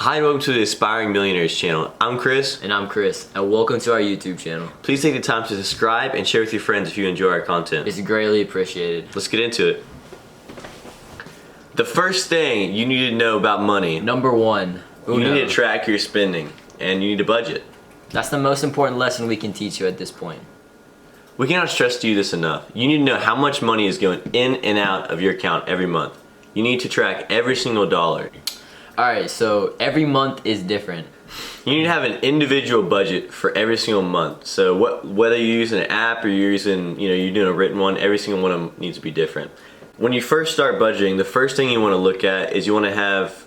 Hi and welcome to the Aspiring Millionaires channel. I'm Chris. And I'm Chris, and welcome to our YouTube channel. Please take the time to subscribe and share with your friends if you enjoy our content. It's greatly appreciated. Let's get into it. The first thing you need to know about money. Number one, you need to track your spending and you need to budget. That's the most important lesson we can teach you at this point. We cannot stress to you this enough. You need to know how much money is going in and out of your account every month. You need to track every single dollar. Alright, so every month is different. You need to have an individual budget for every single month. So whether you're using an app or you're using, you're doing a written one, every single one of them needs to be different. When you first start budgeting, the first thing you want to look at is you want to have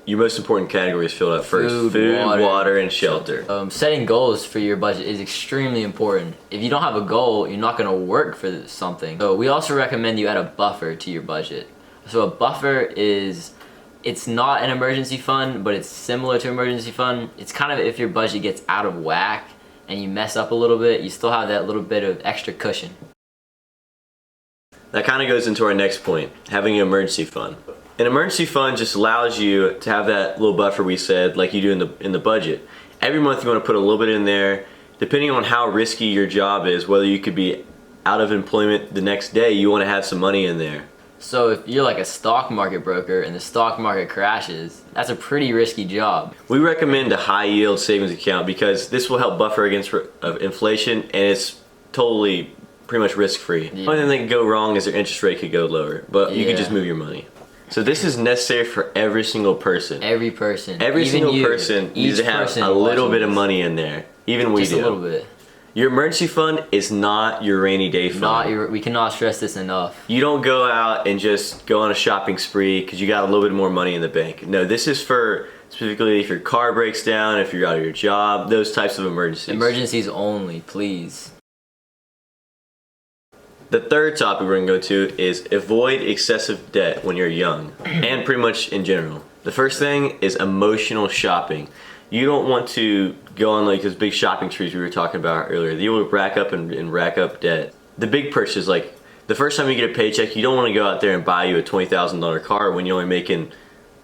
your most important categories filled out first. Food, water, and shelter. Setting goals for your budget is extremely important. If you don't have a goal, you're not going to work for something. So we also recommend you add a buffer to your budget. So a buffer is, it's not an emergency fund, but it's similar to emergency fund. It's kind of if your budget gets out of whack and you mess up a little bit, you still have that little bit of extra cushion. That kind of goes into our next point, having an emergency fund. An emergency fund just allows you to have that little buffer we said, like you do in the budget. Every month you want to put a little bit in there, depending on how risky your job is, whether you could be out of employment the next day, you want to have some money in there. So if you're like a stock market broker and the stock market crashes, that's a pretty risky job. We recommend a high yield savings account because this will help buffer against inflation, and it's totally pretty much risk free. The only thing that could go wrong is their interest rate could go lower, but you can just move your money. So this is necessary for every single person. Every person. Every single person needs to have a little bit of money in there. Even we do. Just a little bit. Your emergency fund is not your rainy day fund. We cannot stress this enough. You don't go out and just go on a shopping spree because you got a little bit more money in the bank. No, this is for specifically if your car breaks down, if you're out of your job, those types of emergencies. Emergencies only, please. The third topic we're going to go to is avoid excessive debt when you're young and pretty much in general. The first thing is emotional shopping. You don't want to go on like those big shopping sprees we were talking about earlier. You will rack up and rack up debt. The big purchases, like the first time you get a paycheck, you don't want to go out there and buy you a $20,000 car when you're only making,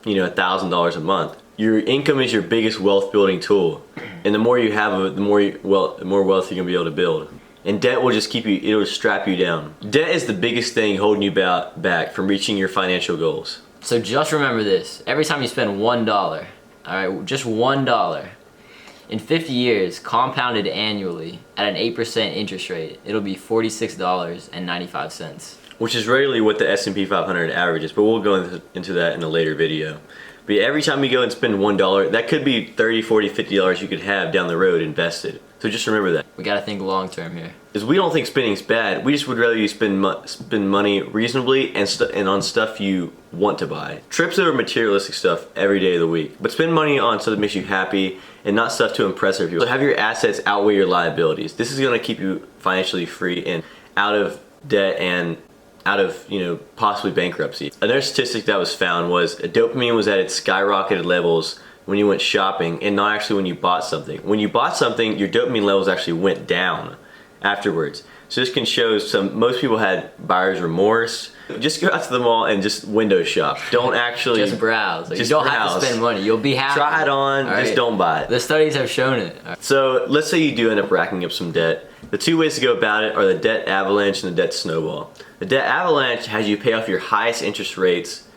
$1,000 a month. Your income is your biggest wealth building tool, and the more you have of it, the more wealth you're gonna be able to build. And debt will just it'll strap you down. Debt is the biggest thing holding you back from reaching your financial goals. So just remember this, every time you spend $1, alright, just $1, in 50 years, compounded annually at an 8% interest rate, it'll be $46.95. Which is regularly what the S&P 500 averages, but we'll go into that in a later video. But every time you go and spend $1, that could be $30, $40, $50 you could have down the road invested. So just remember that. We gotta think long term here. Because we don't think spending's bad. We just would rather you spend money reasonably and on stuff you want to buy. Trips over materialistic stuff every day of the week. But spend money on stuff that makes you happy and not stuff to impress other people. So have your assets outweigh your liabilities. This is gonna keep you financially free and out of debt and out of, possibly bankruptcy. Another statistic that was found was dopamine was at its skyrocketed levels when you went shopping and not actually when you bought something. When you bought something, your dopamine levels actually went down afterwards. So this can show most people had buyer's remorse. Just go out to the mall and just window shop. Don't actually just browse. You don't have to spend money. You'll be happy. Try it on, just don't buy it. The studies have shown it. So let's say you do end up racking up some debt. The two ways to go about it are the debt avalanche and the debt snowball. The debt avalanche has you pay off your highest interest rates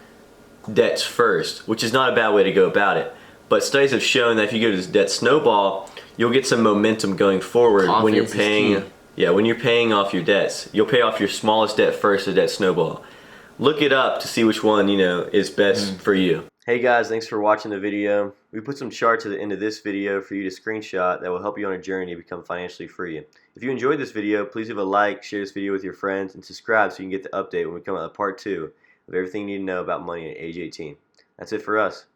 debts first, which is not a bad way to go about it. But studies have shown that if you go to this debt snowball, you'll get some momentum going forward when you're paying. Yeah, when you're paying off your debts. You'll pay off your smallest debt first, the debt snowball. Look it up to see which one, is best for you. Hey guys, thanks for watching the video. We put some charts at the end of this video for you to screenshot that will help you on a journey to become financially free. If you enjoyed this video, please leave a like, share this video with your friends, and subscribe so you can get the update when we come out with part 2 of everything you need to know about money at age 18. That's it for us.